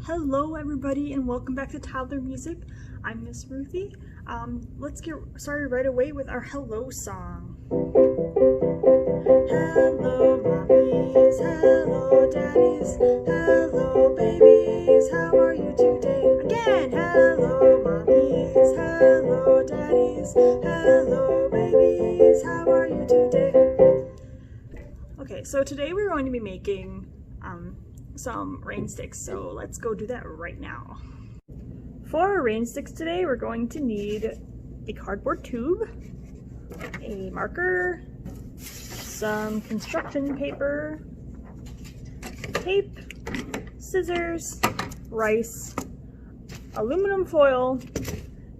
Hello everybody and welcome back to Toddler Music. I'm Miss Ruthie. Let's get started right away with our hello song. Hello mommies, hello daddies, hello babies, how are you today? Again, hello mommies, hello daddies, hello babies, how are you today? Okay, so today we're going to be making some rain sticks, so let's go do that right now. For our rain sticks today, we're going to need a cardboard tube, a marker, some construction paper, tape, scissors, rice, aluminum foil,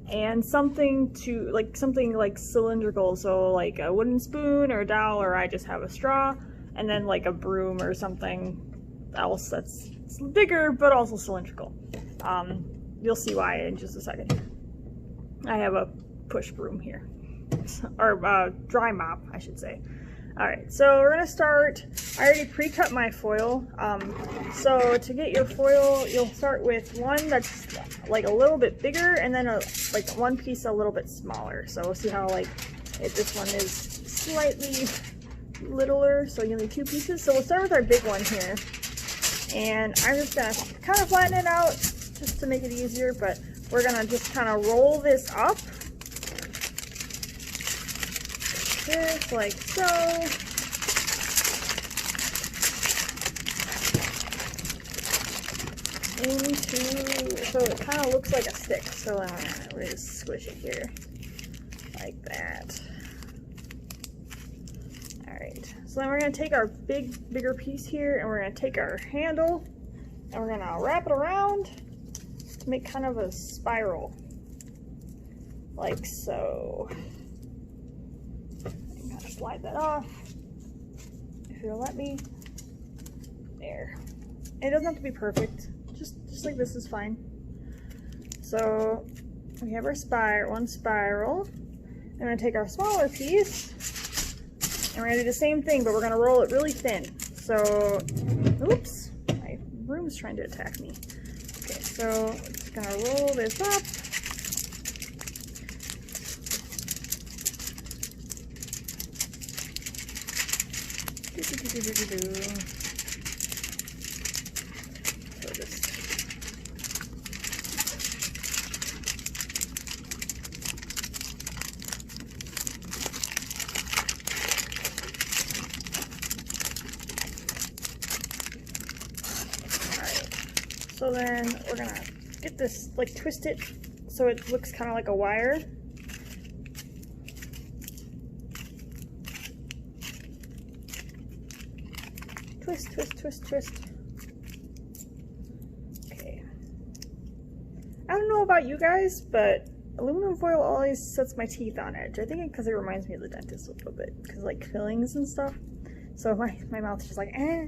and something like cylindrical, so like a wooden spoon or a dowel, or I just have a straw, and then like a broom or something else that's bigger but also cylindrical. You'll see why in just a second. I have a push broom here, or dry mop, I should say. Alright, so we're gonna start. I already pre-cut my foil. So to get your foil, you'll start with one that's like a little bit bigger, and then like one piece a little bit smaller. So we'll see how this one is slightly littler, so you'll need two pieces. So we'll start with our big one here. And I'm just gonna kind of flatten it out just to make it easier, but we're gonna just kind of roll this up. Just like so. So it kind of looks like a stick. So we're gonna just squish it here. Like that. Alright, so then we're going to take our bigger piece here, and we're going to take our handle, and we're going to wrap it around to make kind of a spiral. Like so. I'm going to slide that off, if it'll let me. There. It doesn't have to be perfect, just like this is fine. So we have our one spiral. I'm going to take our smaller piece, and we're going to do the same thing, but we're going to roll it really thin. So, oops, my broom's trying to attack me. Okay, so I'm just going to roll this up. So just So then we're gonna get this, like, twist it so it looks kind of like a wire. Twist, twist, twist, twist. Okay. I don't know about you guys, but aluminum foil always sets my teeth on edge. I think because it reminds me of the dentist a little bit, because like fillings and stuff. So my mouth's just like, eh.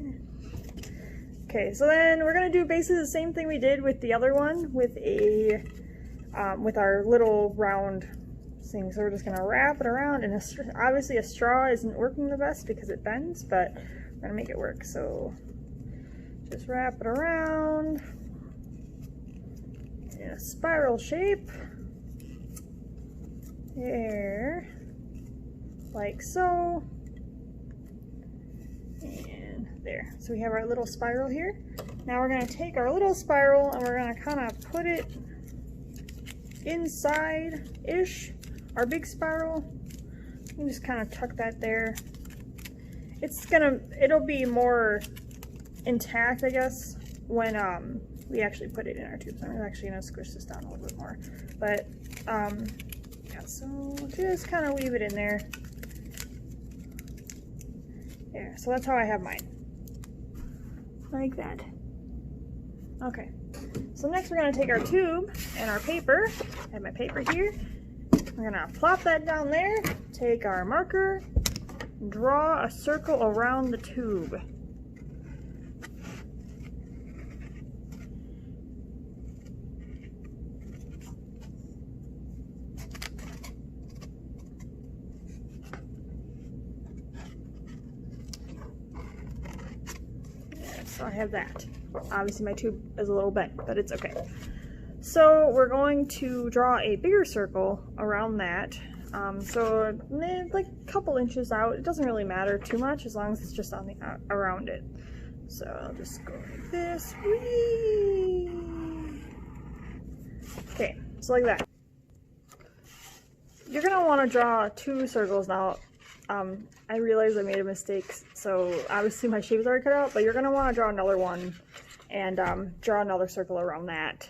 Okay, so then we're gonna do basically the same thing we did with the other one with with our little round thing. So we're just gonna wrap it around, and obviously a straw isn't working the best because it bends, but we're gonna make it work. So just wrap it around in a spiral shape. There, like so. There. So we have our little spiral here. Now we're going to take our little spiral and we're going to kind of put it inside-ish our big spiral. You can just kind of tuck that there. It'll be more intact, I guess, when we actually put it in our tube. So I'm actually going to squish this down a little bit more. But yeah, so just kind of weave it in there. There. So that's how I have mine. Like that. Okay, so next we're going to take our tube and our paper. I have my paper here. We're going to plop that down there, take our marker, draw a circle around the tube. so I have that. Obviously my tube is a little bent, but it's okay. So we're going to draw a bigger circle around that. So like a couple inches out. It doesn't really matter too much as long as it's just on the around it. So I'll just go like this. Whee! Okay, so like that. You're gonna want to draw 2 circles now. I realized I made a mistake, so obviously my shape is already cut out, but you're gonna want to draw another one and draw another circle around that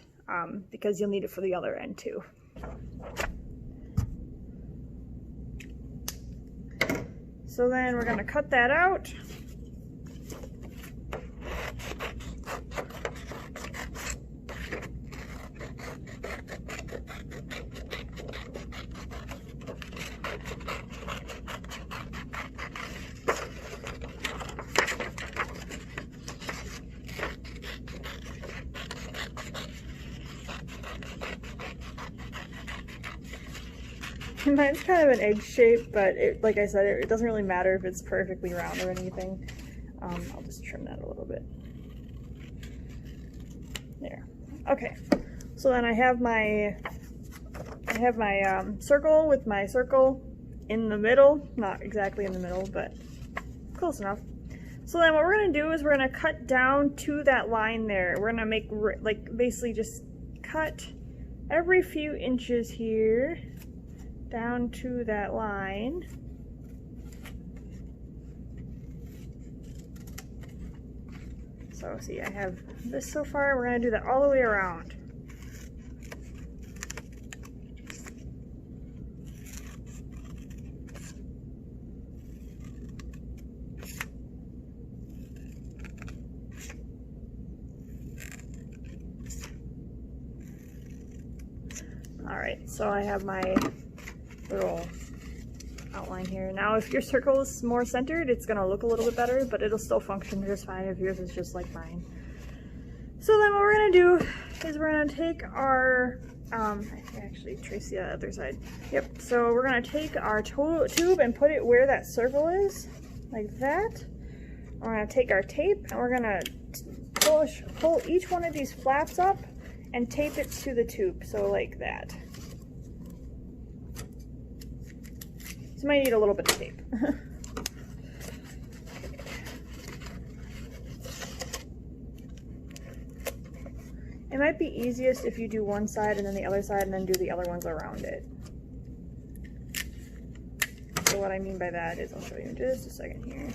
because you'll need it for the other end too. So then we're gonna cut that out. Mine's kind of an egg shape, but like I said, it doesn't really matter if it's perfectly round or anything. I'll just trim that a little bit. There. Okay. So then I have my circle with my circle in the middle. Not exactly in the middle, but close enough. So then what we're gonna do is we're gonna cut down to that line there. We're gonna make like basically just cut every few inches here down to that line. So see, I have this so far. We're going to do that all the way around. Alright, so I have my little outline here. Now if your circle is more centered, it's going to look a little bit better, but it'll still function just fine if yours is just like mine. So then what we're going to do is we're going to take our, I actually trace the other side. Yep, so we're going to take our tube and put it where that circle is, like that. We're going to take our tape and we're going to pull each one of these flaps up and tape it to the tube, so like that. So you might need a little bit of tape. It might be easiest if you do one side and then the other side and then do the other ones around it. So what I mean by that is, I'll show you in just a second here.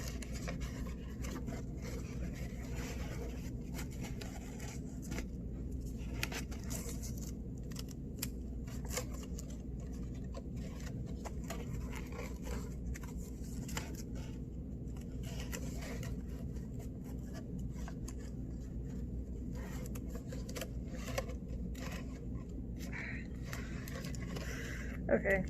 Okay.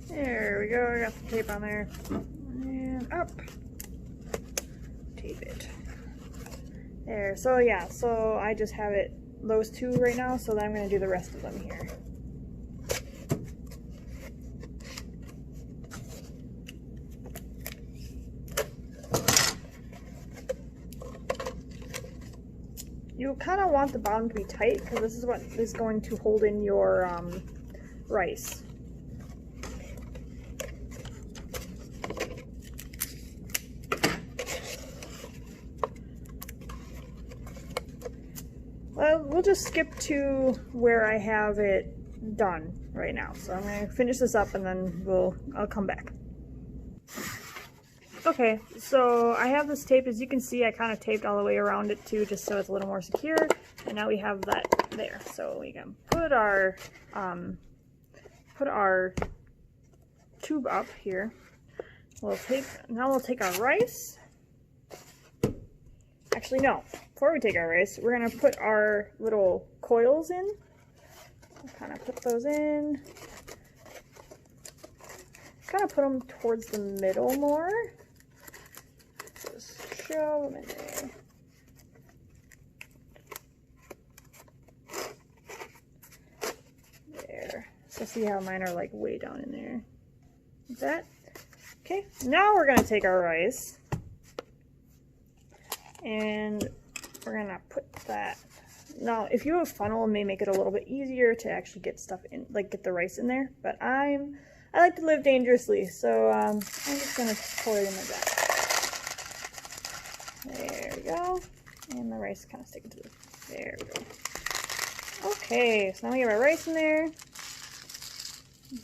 There we go, I got the tape on there. And up. Tape it. There, so yeah, so I just have it, those two right now, so then I'm going to do the rest of them here. You kind of want the bottom to be tight because this is what is going to hold in your rice. Well, we'll just skip to where I have it done right now. So I'm going to finish this up and then I'll come back. Okay, so I have this tape. As you can see, I kind of taped all the way around it too, just so it's a little more secure. And now we have that there. So we can put our tube up here. Now we'll take our rice. Actually, no. Before we take our rice, we're gonna put our little coils in. Kind of put those in. Kind of put them towards the middle more. Just shove them in there. There. So see how mine are like way down in there. like that. Okay, now we're gonna take our rice and we're gonna put that. Now, if you have a funnel, it may make it a little bit easier to actually get stuff in, like get the rice in there. But I like to live dangerously, so I'm just gonna pour it in like that. There we go, and the rice kind of sticking to the. There we go. Okay, so now we have our rice in there.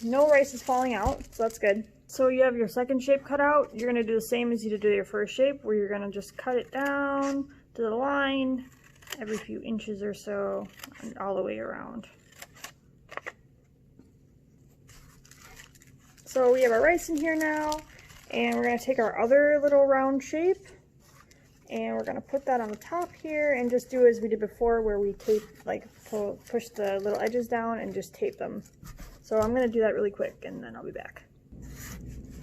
No rice is falling out, so that's good. So you have your second shape cut out. You're gonna do the same as you did with your first shape, where you're gonna just cut it down to the line every few inches or so, and all the way around. So we have our rice in here now, and we're gonna take our other little round shape, and we're gonna put that on the top here, and just do as we did before, where we tape, like push the little edges down and just tape them. So I'm gonna do that really quick, and then I'll be back.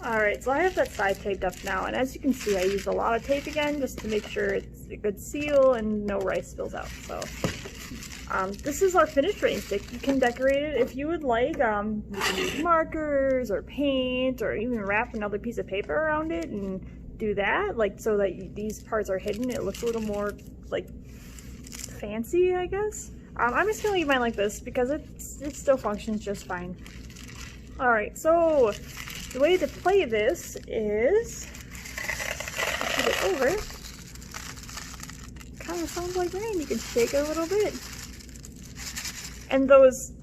Alright, so I have that side taped up now, and as you can see, I used a lot of tape again just to make sure it's a good seal and no rice spills out. So this is our finished Rainstick. You can decorate it if you would like. You can use markers or paint, or even wrap another piece of paper around it and do that, like so that these parts are hidden. It looks a little more like fancy, I guess. I'm just gonna leave mine like this because it still functions just fine. Alright, so the way to play this is put it over. Kind of sounds like rain. You can shake it a little bit. And those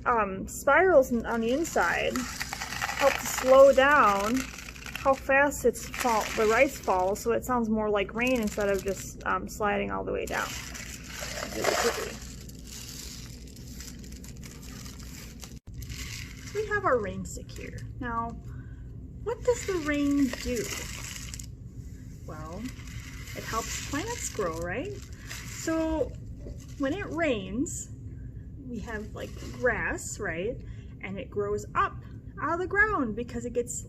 spirals on the inside help to slow down how fast the rice falls, so it sounds more like rain instead of just sliding all the way down really quickly. We have our Rainstick here. Now, what does the rain do? Well, it helps plants grow, right? So when it rains, we have like grass, right? And it grows up out of the ground because it gets,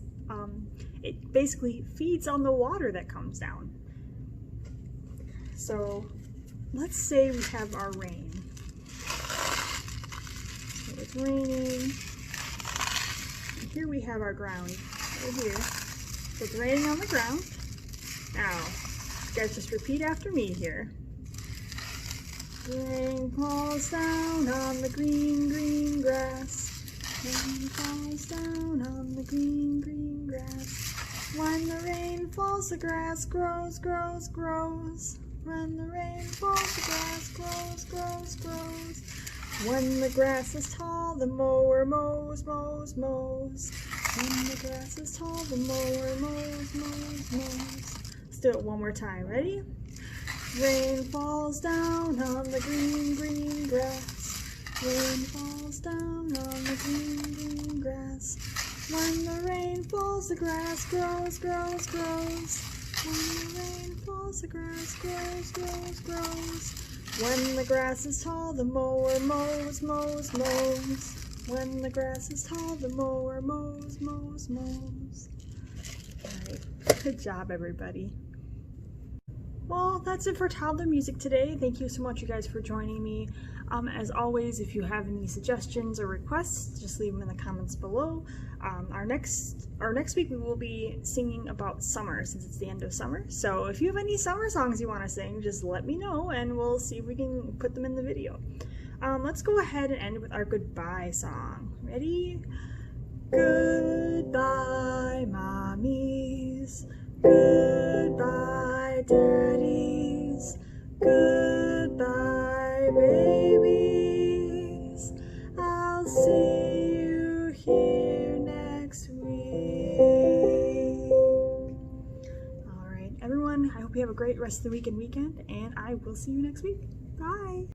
it basically feeds on the water that comes down. So let's say we have our rain. So it's raining. And here we have our ground. Right here. So it's raining on the ground. Now, you guys just repeat after me here. Rain falls down on the green, green grass. Rain falls down on the green, green grass. When the rain falls, the grass grows, grows, grows. When the rain falls, the grass grows, grows, grows. When the grass is tall, the mower mows, mows, mows. When the grass is tall, the mower mows, mows, mows. Let's do it one more time. Ready? Rain falls down on the green, green grass. Rain falls down on the green, green grass. When the rain falls, the grass grows, grows, grows. When the rain falls, the grass grows, grows, grows. When the grass is tall, the mower mows, mows, mows. When the grass is tall, the mower mows, mows, mows. Alright, good job everybody. Well, that's it for toddler music today. Thank you so much, you guys, for joining me. As always, if you have any suggestions or requests, just leave them in the comments below. Our next week we will be singing about summer, since it's the end of summer. So if you have any summer songs you want to sing, just let me know and we'll see if we can put them in the video. Let's go ahead and end with our goodbye song. Ready? Goodbye, mommies. Goodbye, daddies. Goodbye, babies. I'll see you here next week. Alright, everyone, I hope you have a great rest of the week and weekend, and I will see you next week. Bye!